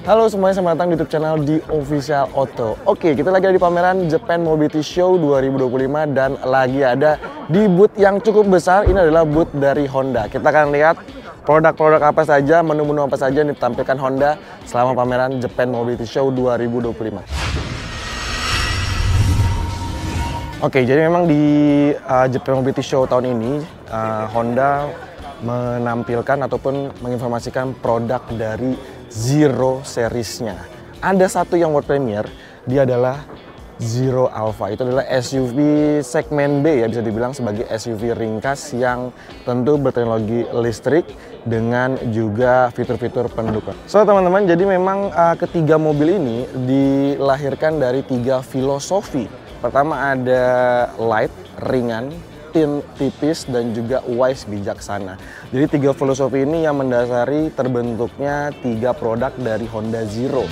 Halo semuanya, selamat datang di YouTube channel di Official Auto. Oke, kita lagi ada di pameran Japan Mobility Show 2025 dan lagi ada di booth yang cukup besar. Ini adalah booth dari Honda. Kita akan lihat produk-produk apa saja, menu-menu apa saja yang ditampilkan Honda selama pameran Japan Mobility Show 2025. Oke, jadi memang di Japan Mobility Show tahun ini Honda menampilkan ataupun menginformasikan produk dari Zero seriesnya. Ada satu yang world premiere, dia adalah Zero Alpha. Itu adalah SUV segmen B ya, bisa dibilang sebagai SUV ringkas yang tentu berteknologi listrik dengan juga fitur-fitur pendukung. So teman-teman, jadi memang ketiga mobil ini dilahirkan dari tiga filosofi. Pertama ada light, ringan, tipis, dan juga wise, bijaksana. Jadi tiga filosofi ini yang mendasari terbentuknya tiga produk dari Honda Zero.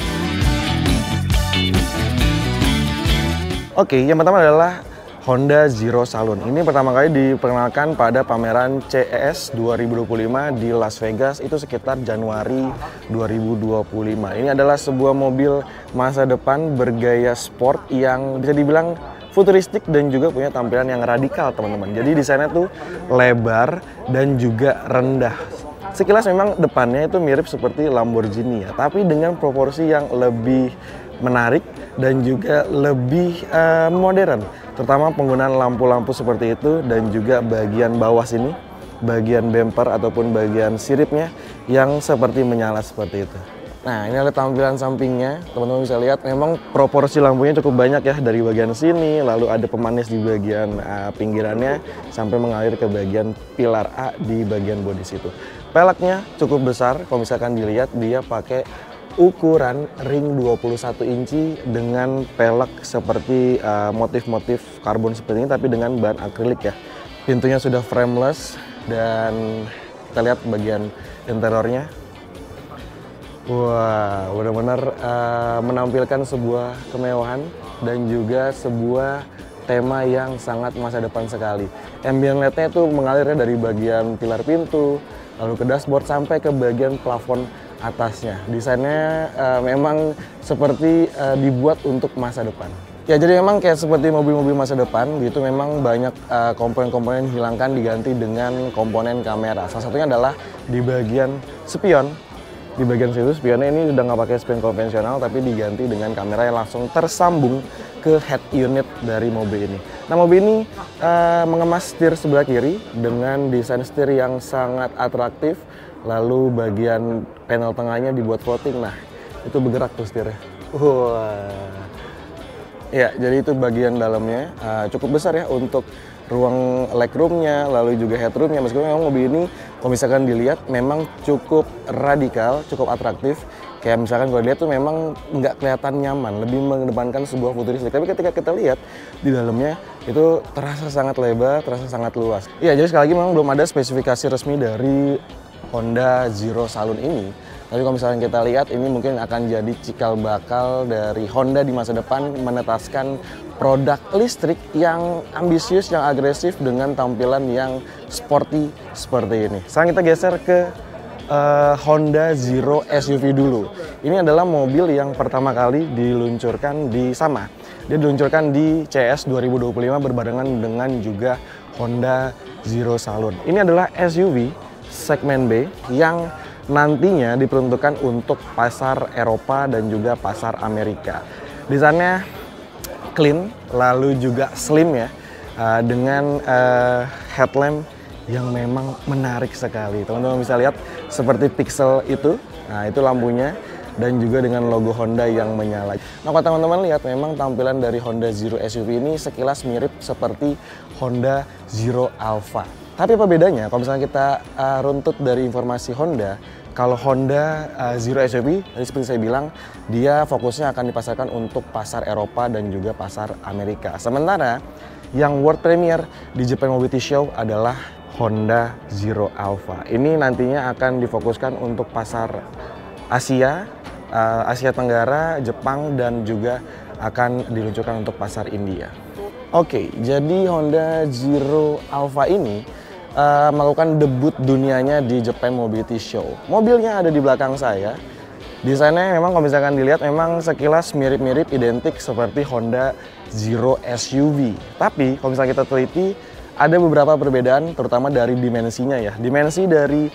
Oke, yang pertama adalah Honda Zero Saloon. Ini pertama kali diperkenalkan pada pameran CES 2025 di Las Vegas, itu sekitar Januari 2025. Ini adalah sebuah mobil masa depan bergaya sport yang bisa dibilang futuristik dan juga punya tampilan yang radikal, teman-teman. Jadi desainnya tuh lebar dan juga rendah. Sekilas memang depannya itu mirip seperti Lamborghini ya, tapi dengan proporsi yang lebih menarik dan juga lebih modern. Terutama penggunaan lampu-lampu seperti itu dan juga bagian bawah sini, bagian bumper ataupun bagian siripnya yang seperti menyala seperti itu. Nah, ini adalah tampilan sampingnya. Teman-teman bisa lihat memang proporsi lampunya cukup banyak ya, dari bagian sini, lalu ada pemanis di bagian pinggirannya sampai mengalir ke bagian pilar A di bagian bodi situ. Peleknya cukup besar, kalau misalkan dilihat dia pakai ukuran ring 21 inci dengan pelek seperti motif-motif karbon seperti ini tapi dengan bahan akrilik ya. Pintunya sudah frameless dan kita lihat bagian interiornya. Wah, benar-benar menampilkan sebuah kemewahan dan juga sebuah tema yang sangat masa depan sekali. Ambient LED-nya itu mengalirnya dari bagian pilar pintu, lalu ke dashboard sampai ke bagian plafon atasnya. Desainnya memang seperti dibuat untuk masa depan. Ya, jadi memang kayak seperti mobil-mobil masa depan gitu, memang banyak komponen-komponen dihilangkan diganti dengan komponen kamera. Salah satunya adalah di bagian spion. Di bagian situ spionnya ini udah nggak pakai spion konvensional tapi diganti dengan kamera yang langsung tersambung ke head unit dari mobil ini. Nah, mobil ini mengemas setir sebelah kiri dengan desain setir yang sangat atraktif, lalu bagian panel tengahnya dibuat floating. Nah, itu bergerak tuh setirnya. Wah. Ya, jadi itu bagian dalamnya cukup besar ya untuk ruang legroomnya, lalu juga headroomnya. Meskipun memang mobil ini kalau misalkan dilihat memang cukup radikal, cukup atraktif. Kayak misalkan kalau dilihat tuh memang nggak kelihatan nyaman, lebih mengedepankan sebuah futuristik. Tapi ketika kita lihat di dalamnya itu terasa sangat lebar, terasa sangat luas. Iya, jadi sekali lagi memang belum ada spesifikasi resmi dari Honda Zero Saloon ini. Tapi kalau misalnya kita lihat, ini mungkin akan jadi cikal bakal dari Honda di masa depan menetaskan produk listrik yang ambisius, yang agresif dengan tampilan yang sporty seperti ini. Sekarang kita geser ke Honda Zero SUV dulu. Ini adalah mobil yang pertama kali diluncurkan dia diluncurkan di CES 2025 berbarengan dengan juga Honda Zero Saloon. Ini adalah SUV segmen B yang nantinya diperuntukkan untuk pasar Eropa dan juga pasar Amerika. Desainnya clean, lalu juga slim ya, dengan headlamp yang memang menarik sekali. Teman-teman bisa lihat seperti pixel itu, nah itu lampunya, dan juga dengan logo Honda yang menyala. Nah, kalau teman-teman lihat memang tampilan dari Honda Zero SUV ini sekilas mirip seperti Honda Zero Alpha. Tapi apa bedanya? Kalau misalnya kita runtut dari informasi Honda, kalau Honda Zero SUV, tadi seperti saya bilang, dia fokusnya akan dipasarkan untuk pasar Eropa dan juga pasar Amerika. Sementara yang world premiere di Japan Mobility Show adalah Honda Zero Alpha. Ini nantinya akan difokuskan untuk pasar Asia, Asia Tenggara, Jepang, dan juga akan diluncurkan untuk pasar India. Oke, jadi Honda Zero Alpha ini melakukan debut dunianya di Japan Mobility Show. Mobilnya ada di belakang saya. Desainnya memang kalau misalkan dilihat memang sekilas mirip-mirip identik seperti Honda Zero SUV. Tapi kalau misalnya kita teliti ada beberapa perbedaan terutama dari dimensinya ya. Dimensi dari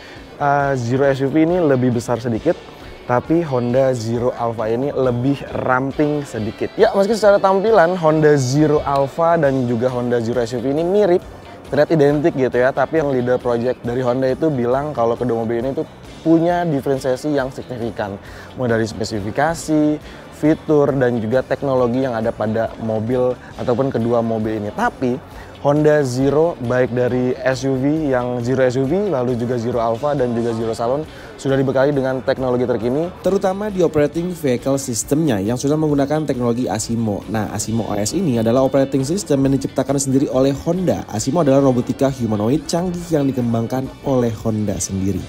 Zero SUV ini lebih besar sedikit, tapi Honda Zero Alpha ini lebih ramping sedikit. Ya, meski secara tampilan Honda Zero Alpha dan juga Honda Zero SUV ini mirip, terlihat identik gitu ya, tapi yang leader project dari Honda itu bilang kalau kedua mobil ini tuh punya diferensiasi yang signifikan, mulai dari spesifikasi, fitur, dan juga teknologi yang ada pada mobil ataupun kedua mobil ini. Tapi Honda Zero baik dari SUV yang Zero SUV, lalu juga Zero Alpha dan juga Zero Saloon sudah dibekali dengan teknologi terkini, terutama di operating vehicle systemnya yang sudah menggunakan teknologi Asimo. Nah, Asimo OS ini adalah operating system yang diciptakan sendiri oleh Honda. Asimo adalah robotika humanoid canggih yang dikembangkan oleh Honda sendiri.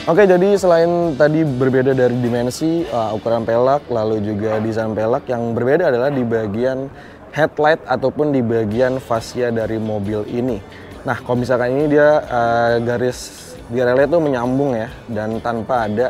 Oke, jadi selain tadi berbeda dari dimensi, ukuran pelek, lalu juga desain pelek, yang berbeda adalah di bagian headlight ataupun di bagian fascia dari mobil ini. Nah, kalau misalkan ini dia garis direlnya itu menyambung ya, dan tanpa ada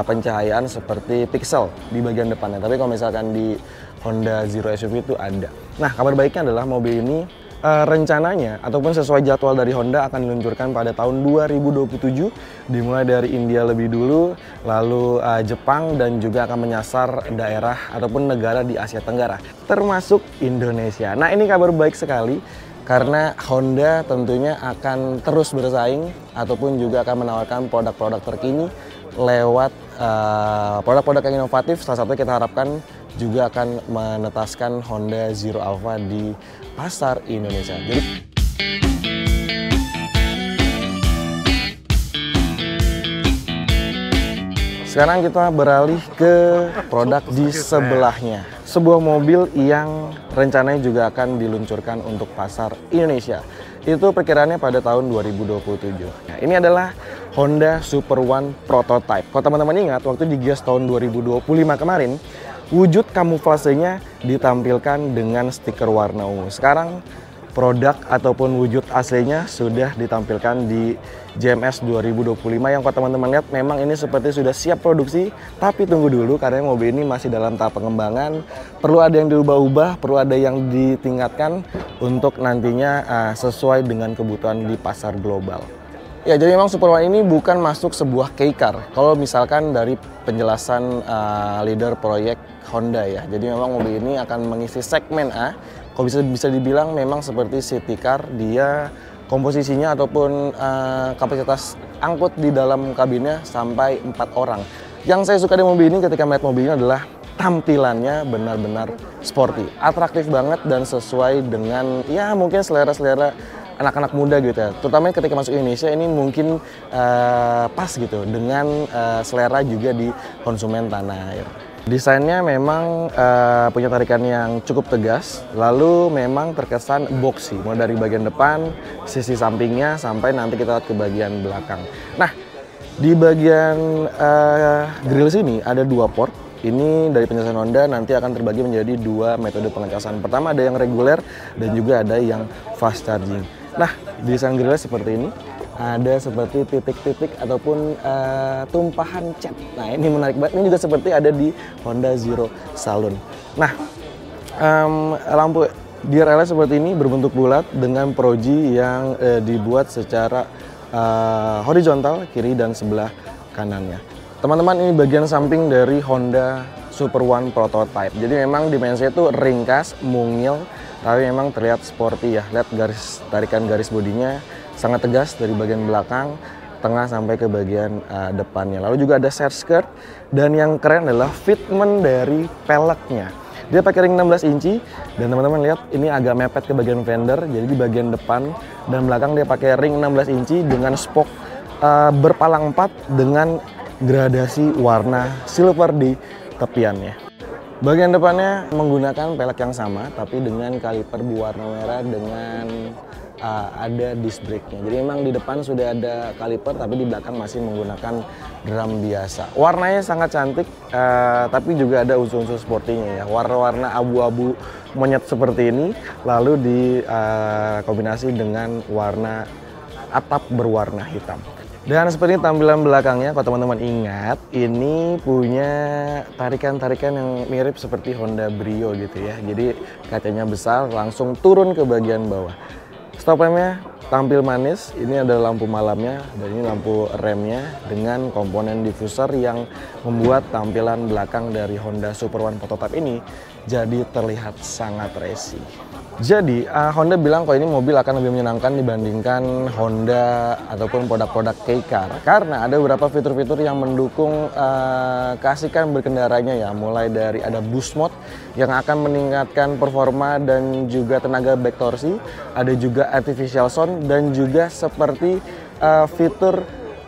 pencahayaan seperti pixel di bagian depannya. Tapi kalau misalkan di Honda Zero SUV itu ada. Nah, kabar baiknya adalah mobil ini rencananya ataupun sesuai jadwal dari Honda akan diluncurkan pada tahun 2027, dimulai dari India lebih dulu, lalu Jepang, dan juga akan menyasar daerah ataupun negara di Asia Tenggara, termasuk Indonesia. Nah, ini kabar baik sekali karena Honda tentunya akan terus bersaing ataupun juga akan menawarkan produk-produk terkini lewat produk-produk yang inovatif. Salah satunya kita harapkan juga akan menetaskan Honda Zero Alpha di pasar Indonesia. Jadi sekarang kita beralih ke produk di sebelahnya. Sebuah mobil yang rencananya juga akan diluncurkan untuk pasar Indonesia. Itu perkiraannya pada tahun 2027. Nah, ini adalah Honda Super One Prototype. Kalau teman-teman ingat, waktu di Gias tahun 2025 kemarin, wujud kamuflasenya ditampilkan dengan stiker warna ungu. Sekarang produk ataupun wujud aslinya sudah ditampilkan di JMS 2025 yang kalau teman-teman lihat memang ini seperti sudah siap produksi, tapi tunggu dulu karena mobil ini masih dalam tahap pengembangan, perlu ada yang diubah-ubah, perlu ada yang ditingkatkan untuk nantinya sesuai dengan kebutuhan di pasar global. Ya, jadi memang Super One ini bukan masuk sebuah kei car. Kalau misalkan dari penjelasan leader proyek Honda ya, jadi memang mobil ini akan mengisi segmen A. Kalau bisa dibilang memang seperti city car, dia komposisinya ataupun kapasitas angkut di dalam kabinnya sampai 4 orang. Yang saya suka di mobil ini ketika melihat mobil ini adalah tampilannya benar-benar sporty, atraktif banget dan sesuai dengan ya mungkin selera-selera anak-anak muda gitu ya. Terutama ketika masuk Indonesia ini mungkin pas gitu dengan selera juga di konsumen tanah air. Desainnya memang punya tarikan yang cukup tegas, lalu memang terkesan boxy, mulai dari bagian depan, sisi sampingnya, sampai nanti kita lihat ke bagian belakang. Nah, di bagian grill sini ada 2 port. Ini dari penjelasan Honda nanti akan terbagi menjadi 2 metode pengecasan. Pertama ada yang reguler dan juga ada yang fast charging. Nah, desain grillnya seperti ini. Ada seperti titik-titik ataupun tumpahan cat. Nah, ini menarik banget. Ini juga seperti ada di Honda Zero Saloon. Nah, lampu DRL seperti ini berbentuk bulat dengan proji yang dibuat secara horizontal kiri dan sebelah kanannya. Teman-teman, ini bagian samping dari Honda Super One Prototype. Jadi memang dimensinya itu ringkas, mungil, tapi memang terlihat sporty ya. Lihat tarikan garis bodinya sangat tegas dari bagian belakang, tengah sampai ke bagian depannya. Lalu juga ada side skirt, dan yang keren adalah fitment dari peleknya. Dia pakai ring 16 inci dan teman-teman lihat ini agak mepet ke bagian fender. Jadi di bagian depan dan belakang dia pakai ring 16 inci dengan spoke berpalang 4 dengan gradasi warna silver di tepiannya. Bagian depannya menggunakan pelek yang sama tapi dengan kaliper berwarna merah dengan ada disc brake-nya. Jadi memang di depan sudah ada kaliper tapi di belakang masih menggunakan drum biasa. Warnanya sangat cantik tapi juga ada unsur-unsur sportinya ya. Warna-warna abu-abu monyet seperti ini lalu dikombinasi dengan warna atap berwarna hitam. Dan seperti tampilan belakangnya, kalau teman-teman ingat, ini punya tarikan-tarikan yang mirip seperti Honda Brio gitu ya. Jadi kacanya besar, langsung turun ke bagian bawah. Stop lampnya tampil manis, ini adalah lampu malamnya, dan ini lampu remnya dengan komponen diffuser yang membuat tampilan belakang dari Honda Super One prototype ini jadi terlihat sangat racing. Jadi Honda bilang kalau ini mobil akan lebih menyenangkan dibandingkan Honda ataupun produk-produk K-Car karena ada beberapa fitur-fitur yang mendukung keasikan berkendaranya ya, mulai dari ada boost mode yang akan meningkatkan performa dan juga tenaga back torsi, ada juga artificial sound dan juga seperti fitur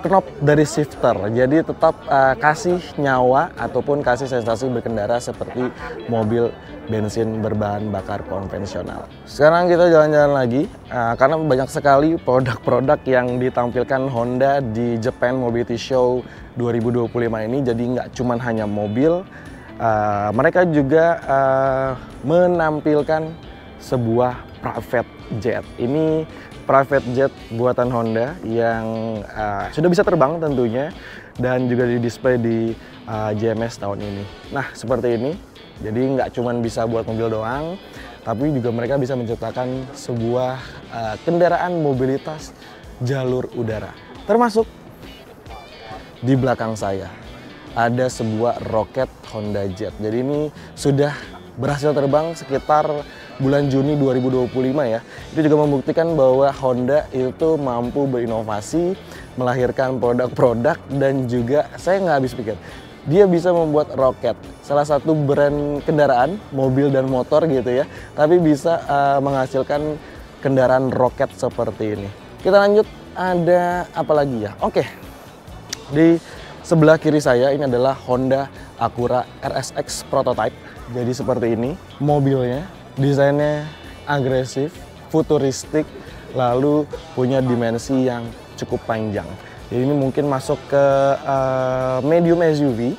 knob dari shifter, jadi tetap kasih nyawa ataupun kasih sensasi berkendara seperti mobil bensin berbahan bakar konvensional. Sekarang kita jalan-jalan lagi karena banyak sekali produk-produk yang ditampilkan Honda di Japan Mobility Show 2025 ini. Jadi nggak cuma hanya mobil, mereka juga menampilkan sebuah private jet. Ini private jet buatan Honda yang sudah bisa terbang tentunya dan juga di display di JMS tahun ini. Nah seperti ini, jadi nggak cuma bisa buat mobil doang, tapi juga mereka bisa menciptakan sebuah kendaraan mobilitas jalur udara. Termasuk di belakang saya ada sebuah roket Honda Jet. Jadi ini sudah berhasil terbang sekitar bulan Juni 2025 ya. Itu juga membuktikan bahwa Honda itu mampu berinovasi, melahirkan produk-produk dan juga saya nggak habis pikir. Dia bisa membuat roket, salah satu brand kendaraan, mobil dan motor gitu ya, tapi bisa menghasilkan kendaraan roket seperti ini. Kita lanjut, ada apa lagi ya? Oke, di sebelah kiri saya ini adalah Honda Acura RSX Prototype. Jadi seperti ini mobilnya, desainnya agresif, futuristik, lalu punya dimensi yang cukup panjang. Jadi ini mungkin masuk ke medium SUV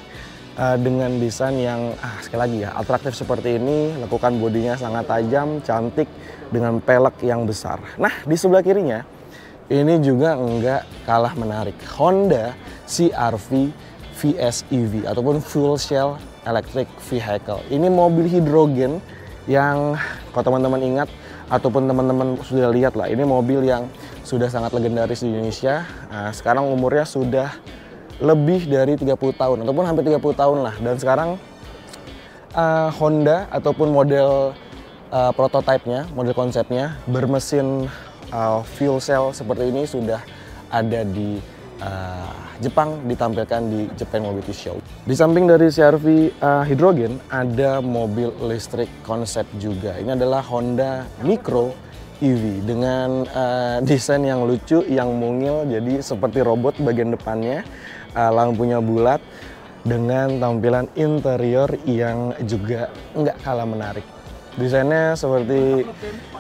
dengan desain yang sekali lagi ya atraktif seperti ini. Lekukan bodinya sangat tajam, cantik dengan pelek yang besar. Nah di sebelah kirinya ini juga nggak kalah menarik, Honda CR-V VSEV ataupun Fuel Cell Electric Vehicle. Ini mobil hidrogen yang kalau teman-teman ingat ataupun teman-teman sudah lihat lah, ini mobil yang sudah sangat legendaris di Indonesia. Sekarang umurnya sudah lebih dari 30 tahun ataupun hampir 30 tahun lah. Dan sekarang Honda ataupun model prototipenya, model konsepnya bermesin fuel cell seperti ini sudah ada di Jepang, ditampilkan di Japan Mobility Show. Di samping dari CR-V hidrogen, ada mobil listrik konsep juga. Ini adalah Honda Micro EV dengan desain yang lucu, yang mungil, jadi seperti robot bagian depannya, lampunya bulat, dengan tampilan interior yang juga nggak kalah menarik. Desainnya seperti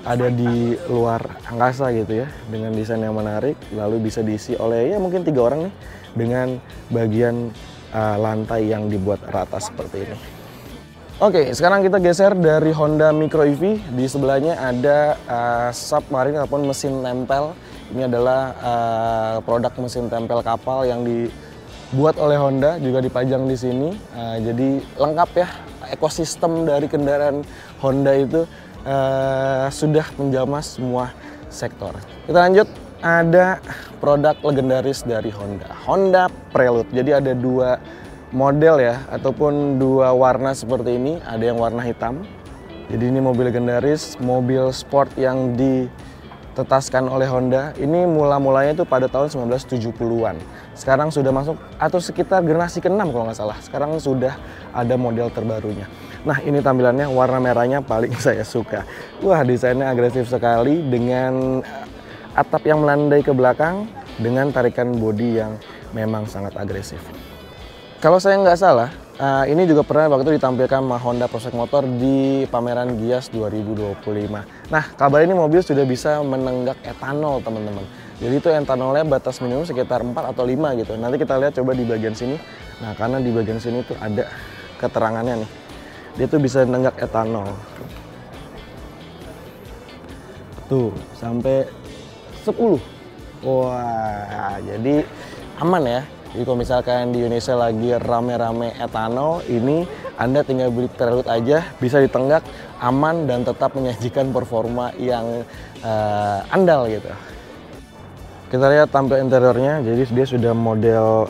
ada di luar angkasa gitu ya, dengan desain yang menarik, lalu bisa diisi oleh ya mungkin 3 orang nih, dengan bagian lantai yang dibuat rata seperti ini. Oke, sekarang kita geser dari Honda Micro EV. Di sebelahnya ada submarine ataupun mesin tempel. Ini adalah produk mesin tempel kapal yang dibuat oleh Honda, juga dipajang di sini. Jadi lengkap ya, ekosistem dari kendaraan Honda itu sudah menjamah semua sektor. Kita lanjut, ada produk legendaris dari Honda, Honda Prelude. Jadi ada 2 model ya, ataupun 2 warna seperti ini. Ada yang warna hitam. Jadi ini mobil legendaris, mobil sport yang ditetaskan oleh Honda. Ini mula-mulanya itu pada tahun 1970-an. Sekarang sudah masuk atau sekitar generasi ke-6 kalau nggak salah. Sekarang sudah ada model terbarunya. Nah ini tampilannya, warna merahnya paling saya suka. Wah, desainnya agresif sekali dengan atap yang melandai ke belakang dengan tarikan bodi yang memang sangat agresif. Kalau saya nggak salah, ini juga pernah waktu itu ditampilkan sama Honda Prospect Motor di pameran Gias 2025. Nah, kabar ini mobil sudah bisa menenggak etanol, teman-teman. Jadi itu etanolnya batas minimum sekitar 4 atau 5 gitu. Nanti kita lihat coba di bagian sini. Nah, karena di bagian sini tuh ada keterangannya nih. Dia tuh bisa menenggak etanol. Tuh, sampai 10. Wah, jadi aman ya. Jadi kalau misalkan di Indonesia lagi rame-rame etanol, ini Anda tinggal beli Prelude aja, bisa ditenggak, aman dan tetap menyajikan performa yang andal gitu. Kita lihat tampil interiornya, jadi dia sudah model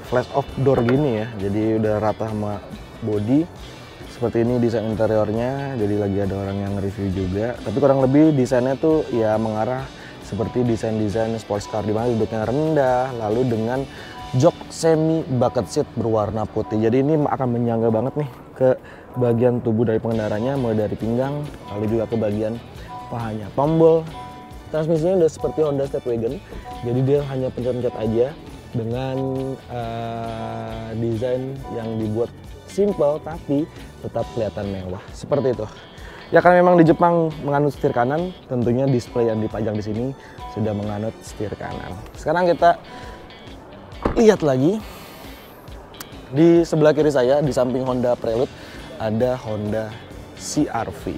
flash off door gini ya, jadi udah rata sama body. Seperti ini desain interiornya, jadi lagi ada orang yang review juga. Tapi kurang lebih desainnya tuh ya mengarah seperti desain-desain sports car, di mana duduknya rendah, lalu dengan jok semi bucket seat berwarna putih. Jadi ini akan menyangga banget nih ke bagian tubuh dari pengendaranya, mulai dari pinggang, lalu juga ke bagian pahanya. Tombol transmisinya udah seperti Honda Stepwagon, jadi dia hanya pencet-pencet aja dengan desain yang dibuat simple tapi tetap kelihatan mewah seperti itu. Ya karena memang di Jepang menganut setir kanan, tentunya display yang dipajang di sini sudah menganut setir kanan. Sekarang kita lihat lagi di sebelah kiri saya, di samping Honda Prelude ada Honda CR-V.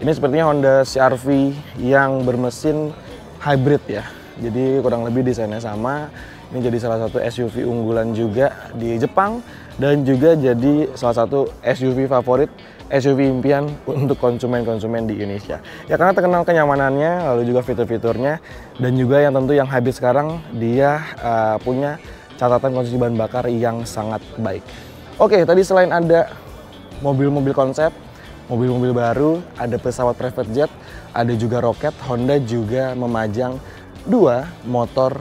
Ini sepertinya Honda CR-V yang bermesin hybrid ya. Jadi kurang lebih desainnya sama. Ini jadi salah satu SUV unggulan juga di Jepang dan juga jadi salah satu SUV favorit, SUV impian untuk konsumen-konsumen di Indonesia. Ya karena terkenal kenyamanannya, lalu juga fitur-fiturnya, dan juga yang tentu yang hybrid sekarang dia punya catatan konsumsi bahan bakar yang sangat baik. Oke, tadi selain ada mobil-mobil konsep, mobil-mobil baru, ada pesawat private jet, ada juga roket, Honda juga memajang dua motor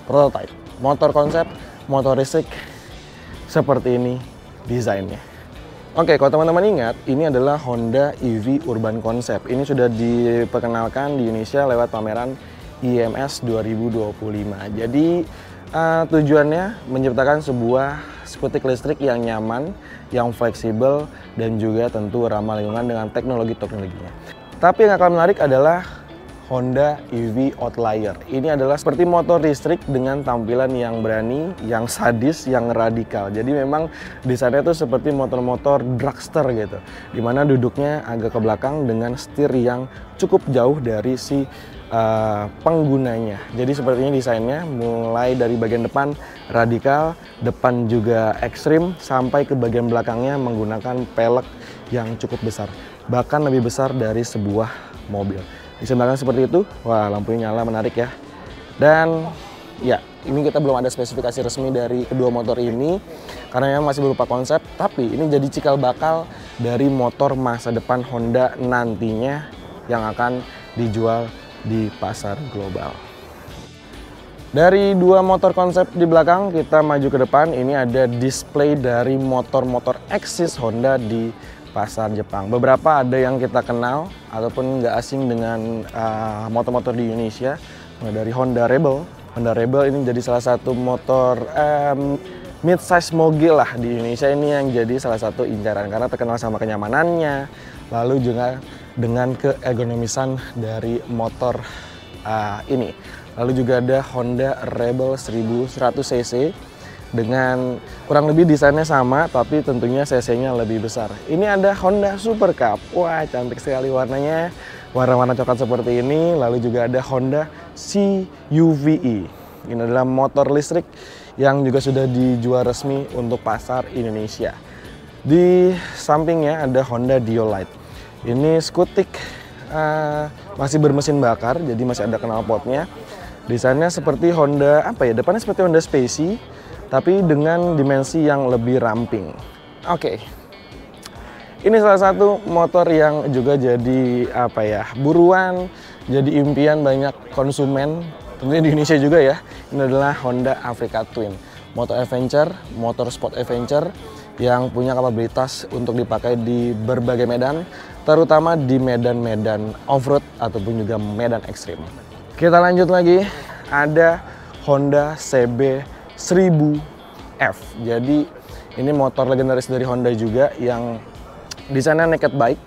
prototype, motor konsep, motor listrik seperti ini desainnya. Oke, kalau teman-teman ingat, ini adalah Honda EV Urban Concept. Ini sudah diperkenalkan di Indonesia lewat pameran IMS 2025. Jadi tujuannya menciptakan sebuah skutik listrik yang nyaman, yang fleksibel, dan juga tentu ramah lingkungan dengan teknologinya. Tapi yang akan menarik adalah Honda EV Outlier. Ini adalah seperti motor listrik dengan tampilan yang berani, yang sadis, yang radikal. Jadi memang desainnya itu seperti motor-motor dragster gitu, dimana duduknya agak ke belakang dengan setir yang cukup jauh dari si penggunanya. Jadi sepertinya desainnya mulai dari bagian depan radikal, depan juga ekstrim, sampai ke bagian belakangnya menggunakan pelek yang cukup besar, bahkan lebih besar dari sebuah mobil. Di sebelah seperti itu, wah lampunya nyala, menarik ya. Dan ya, ini kita belum ada spesifikasi resmi dari kedua motor ini karena memang masih berupa konsep, tapi ini jadi cikal bakal dari motor masa depan Honda nantinya yang akan dijual di pasar global. Dari dua motor konsep di belakang, kita maju ke depan. Ini ada display dari motor-motor eksis Honda di pasar Jepang. Beberapa ada yang kita kenal ataupun nggak asing dengan motor-motor di Indonesia. Dari Honda Rebel. Honda Rebel ini jadi salah satu motor mid-size moge lah di Indonesia, ini yang jadi salah satu incaran karena terkenal sama kenyamanannya, lalu juga dengan keergonomisan dari motor ini. Lalu juga ada Honda Rebel 1100 cc dengan kurang lebih desainnya sama, tapi tentunya cc-nya lebih besar. Ini ada Honda Super Cup. Wah, cantik sekali warnanya. Warna-warna coklat seperti ini. Lalu juga ada Honda CUVe. Ini adalah motor listrik yang juga sudah dijual resmi untuk pasar Indonesia. Di sampingnya ada Honda Diolite. Ini skutik masih bermesin bakar, jadi masih ada knalpotnya. Desainnya seperti Honda, apa ya, depannya seperti Honda Spacey, tapi dengan dimensi yang lebih ramping. Oke. Ini salah satu motor yang juga jadi apa ya, buruan, jadi impian banyak konsumen, tentunya di Indonesia juga ya. Ini adalah Honda Africa Twin, motor adventure, motor sport adventure yang punya kapabilitas untuk dipakai di berbagai medan, terutama di medan-medan off-road ataupun juga medan ekstrim. Kita lanjut lagi, ada Honda CB 1000F. Jadi ini motor legendaris dari Honda juga yang desainnya naked bike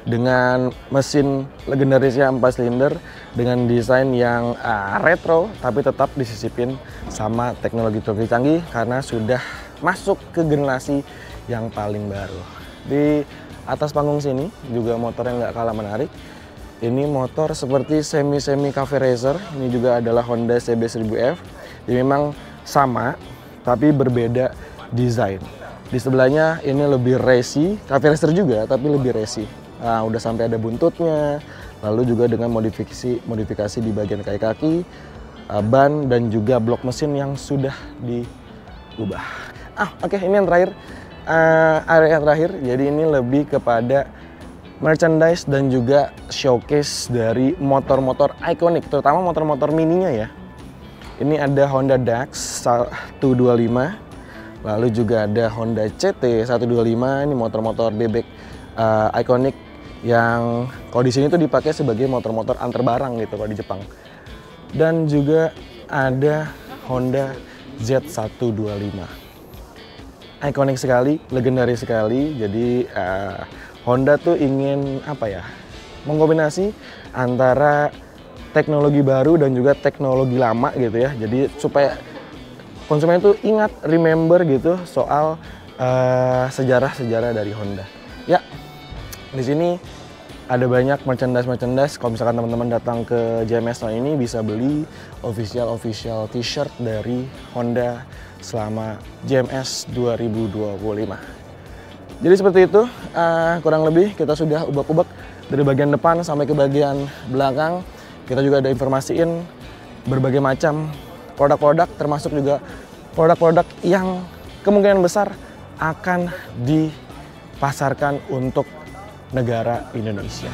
dengan mesin legendarisnya 4 silinder dengan desain yang retro tapi tetap disisipin sama teknologi canggih karena sudah masuk ke generasi yang paling baru. Di atas panggung sini juga motor yang nggak kalah menarik. Ini motor seperti semi cafe racer. Ini juga adalah Honda CB1000F. Jadi memang sama, tapi berbeda desain. Di sebelahnya ini lebih racy, cafe racer juga, tapi lebih racy. Nah, udah sampai ada buntutnya. Lalu juga dengan modifikasi di bagian kaki, ban dan juga blok mesin yang sudah diubah. Oke, ini yang terakhir, area terakhir. Jadi ini lebih kepada merchandise dan juga showcase dari motor-motor ikonik, terutama motor-motor mininya ya. Ini ada Honda Dax 125, lalu juga ada Honda CT 125. Ini motor-motor bebek ikonik yang kalau di sini tuh dipakai sebagai motor-motor antar barang gitu kalau di Jepang. Dan juga ada Honda Z125. Ikonik sekali, legendaris sekali. Jadi Honda tuh ingin mengkombinasi antara teknologi baru dan juga teknologi lama gitu ya. Jadi supaya konsumen tuh ingat, remember gitu soal sejarah-sejarah dari Honda. Ya, di sini ada banyak merchandise. Kalau misalkan teman-teman datang ke JMS tahun ini bisa beli official t-shirt dari Honda selama JMS 2025. Jadi seperti itu, kurang lebih kita sudah ubek-ubek dari bagian depan sampai ke bagian belakang. Kita juga ada informasiin berbagai macam produk-produk, termasuk juga produk-produk yang kemungkinan besar akan dipasarkan untuk negara Indonesia.